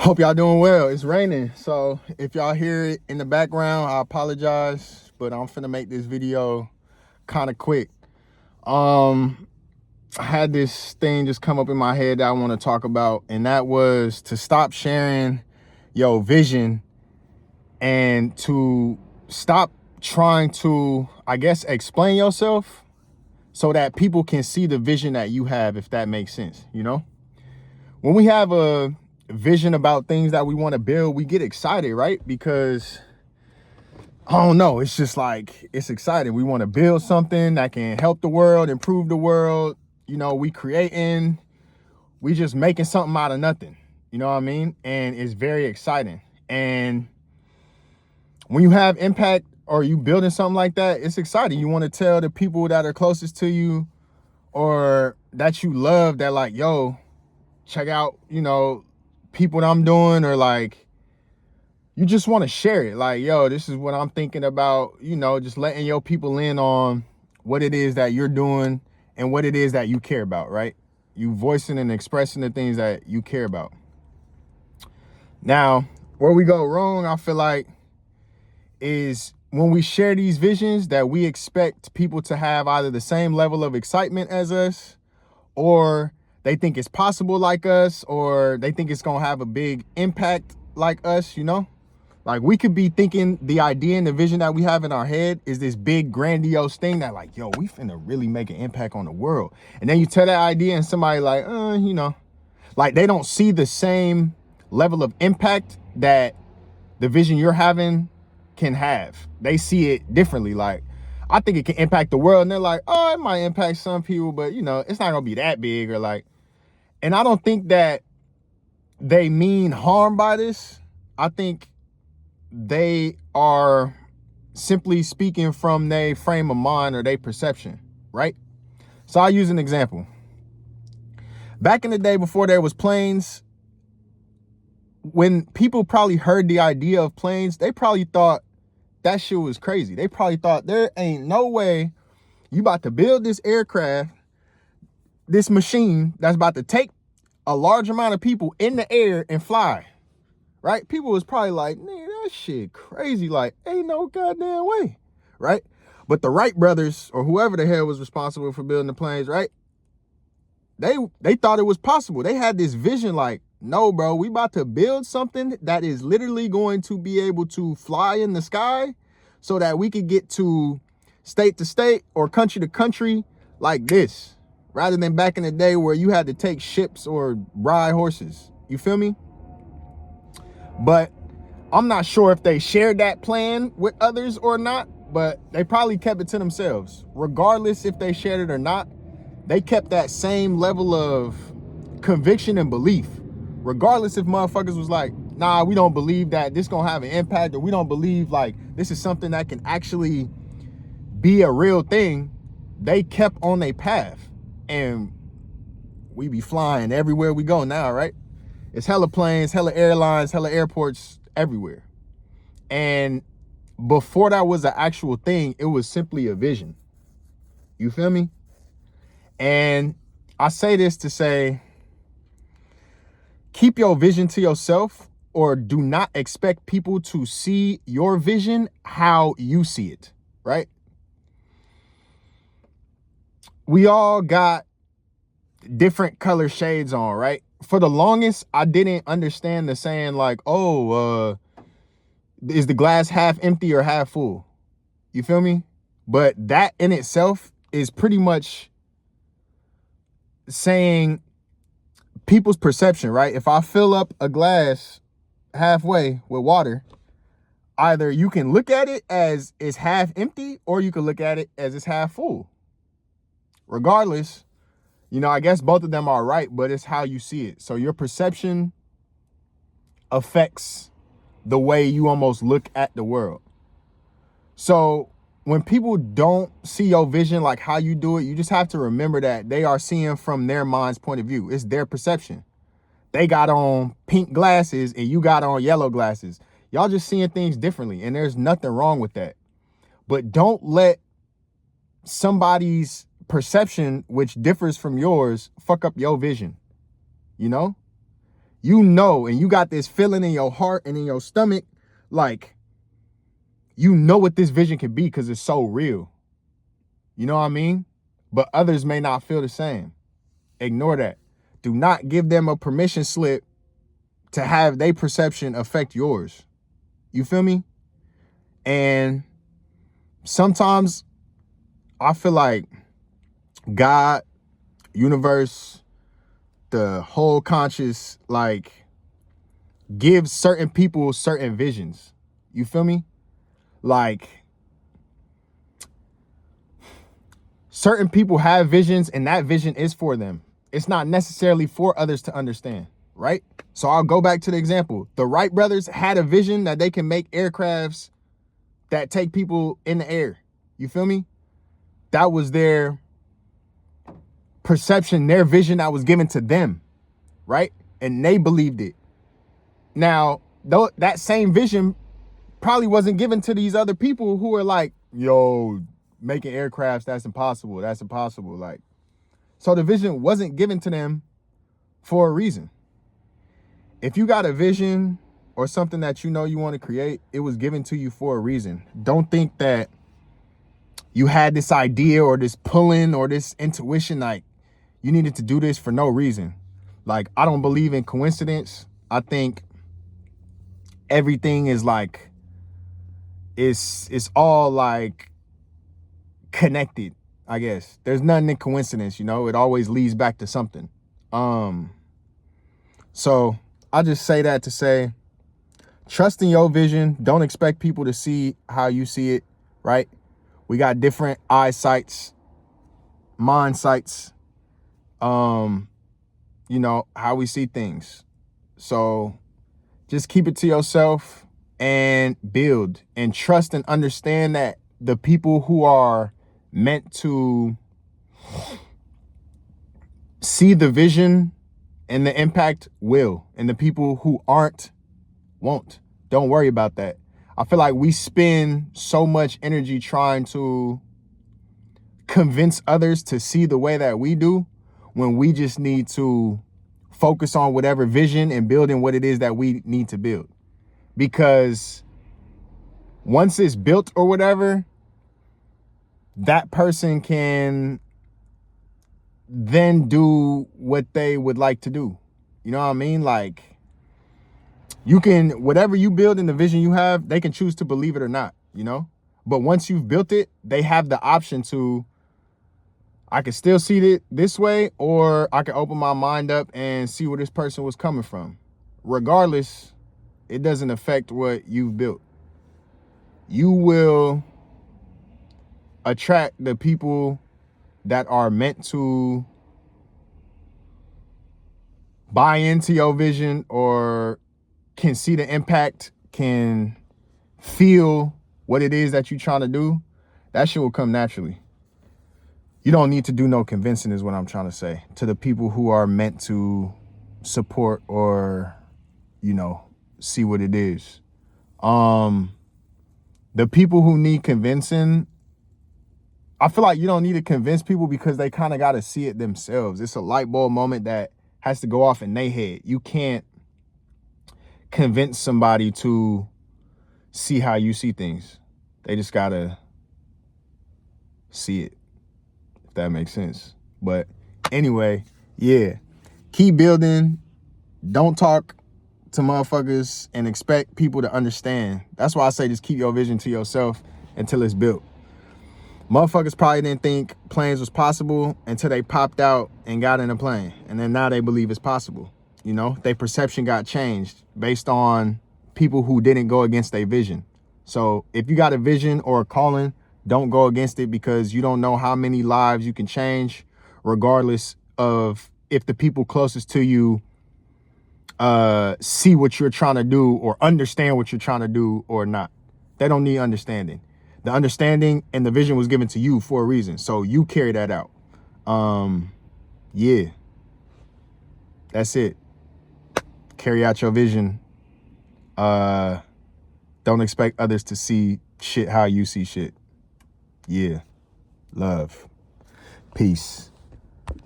Hope y'all doing well. It's raining, so if y'all hear it in the background, I apologize, but I'm finna make this video kind of quick. I had this thing just come up in my head that I want to talk about, and that was to stop sharing your vision and to stop trying to, I guess, explain yourself so that people can see the vision that you have, if that makes sense. When we have a vision about things that we want to build, we get excited, right? Because I don't know, it's just like, it's exciting. We want to build something that can help the world, improve the world. We creating, we just making something out of nothing. You know what I mean? And it's very exciting. And when you have impact or you building something like that, it's exciting. You want to tell the people that are closest to you or that you love that, like, yo, check out, people that I'm doing, or like, you just want to share it. Like, yo, this is what I'm thinking about, just letting your people in on what it is that you're doing and what it is that you care about, right? You voicing and expressing the things that you care about. Now, where we go wrong, I feel like, is when we share these visions that we expect people to have either the same level of excitement as us, or they think it's possible like us, or they think it's gonna have a big impact like us, Like, we could be thinking the idea and the vision that we have in our head is this big grandiose thing that, like, yo, we finna really make an impact on the world. And then you tell that idea and somebody like, like, they don't see the same level of impact that the vision you're having can have. They see it differently. Like, I think it can impact the world. And they're like, oh, it might impact some people, but it's not gonna be that big, or like, and I don't think that they mean harm by this. I think they are simply speaking from their frame of mind or their perception, right? So I'll use an example. Back in the day, before there was planes, when people probably heard the idea of planes, they probably thought that shit was crazy. They probably thought, there ain't no way you about to build this aircraft, this machine that's about to take a large amount of people in the air and fly, right? People was probably like, man, that shit crazy. Like, ain't no goddamn way, right? But the Wright brothers, or whoever the hell was responsible for building the planes, right? They thought it was possible. They had this vision like, no, bro, we about to build something that is literally going to be able to fly in the sky so that we could get to state or country to country like this, rather than back in the day where you had to take ships or ride horses. You feel me? But I'm not sure if they shared that plan with others or not, but they probably kept it to themselves. Regardless if they shared it or not, they kept that same level of conviction and belief. Regardless if motherfuckers was like, nah, we don't believe that this gonna have an impact, or we don't believe like this is something that can actually be a real thing, they kept on their path. And we be flying everywhere we go now, right? It's hella planes, hella airlines, hella airports everywhere. And before that was an actual thing, it was simply a vision. You feel me? And I say this to say, keep your vision to yourself, or do not expect people to see your vision how you see it, right? We all got different color shades on, right? For the longest, I didn't understand the saying like, oh, is the glass half empty or half full? You feel me? But that in itself is pretty much saying people's perception, right? If I fill up a glass halfway with water, either you can look at it as it's half empty, or you can look at it as it's half full. Regardless, I guess both of them are right, but it's how you see it. So your perception affects the way you almost look at the world. So when people don't see your vision like how you do it, you just have to remember that they are seeing from their mind's point of view. It's their perception. They got on pink glasses and you got on yellow glasses. Y'all just seeing things differently, and there's nothing wrong with that. But don't let somebody's perception, which differs from yours, fuck up your vision. You know, and you got this feeling in your heart and in your stomach, like, you know what this vision can be because it's so real. You know what I mean? But others may not feel the same. Ignore that. Do not give them a permission slip to have their perception affect yours. You feel me? And sometimes I feel like God, universe, the whole conscious, like, gives certain people certain visions. You feel me? Like, certain people have visions and that vision is for them. It's not necessarily for others to understand, right? So I'll go back to the example. The Wright brothers had a vision that they can make aircrafts that take people in the air. You feel me? That was their perception, their vision that was given to them, right? And they believed it. Now, though, that same vision probably wasn't given to these other people who are like, yo, making aircrafts, that's impossible. That's impossible. Like, so the vision wasn't given to them for a reason. If you got a vision or something that you know you want to create, it was given to you for a reason. Don't think that you had this idea or this pulling or this intuition, like you needed to do this for no reason. Like, I don't believe in coincidence. I think everything is like, it's all like connected, I guess. There's nothing in coincidence, you know, it always leads back to something. So I just say that to say, trust in your vision. Don't expect people to see how you see it, right? We got different eyesights, mind sights, you know, how we see things. So just keep it to yourself and build and trust and understand that the people who are meant to see the vision and the impact will, and the people who aren't won't. Don't worry about that. I feel like we spend so much energy trying to convince others to see the way that we do, when we just need to focus on whatever vision and building what it is that we need to build. Because once it's built or whatever, that person can then do what they would like to do. You know what I mean? Like, you can, whatever you build in the vision you have, they can choose to believe it or not, you know? But once you've built it, they have the option to, I can still see it this way, or I can open my mind up and see where this person was coming from. Regardless, it doesn't affect what you've built. You will attract the people that are meant to buy into your vision, or can see the impact, can feel what it is that you're trying to do. That shit will come naturally. You don't need to do no convincing, is what I'm trying to say, to the people who are meant to support or, you know, see what it is. The people who need convincing, I feel like you don't need to convince people because they kind of got to see it themselves. It's a light bulb moment that has to go off in their head. You can't convince somebody to see how you see things. They just got to see it, if that makes sense. But anyway, yeah, keep building. Don't talk to motherfuckers and expect people to understand. That's why I say just keep your vision to yourself until it's built. Motherfuckers probably didn't think planes was possible until they popped out and got in a plane. And then now they believe it's possible. You know, their perception got changed based on people who didn't go against their vision. So if you got a vision or a calling, don't go against it, because you don't know how many lives you can change, regardless of if the people closest to you see what you're trying to do or understand what you're trying to do or not. They don't need understanding. The understanding and the vision was given to you for a reason. So you carry that out. Yeah, that's it. Carry out your vision. Don't expect others to see shit how you see shit. Yeah. Love. Peace.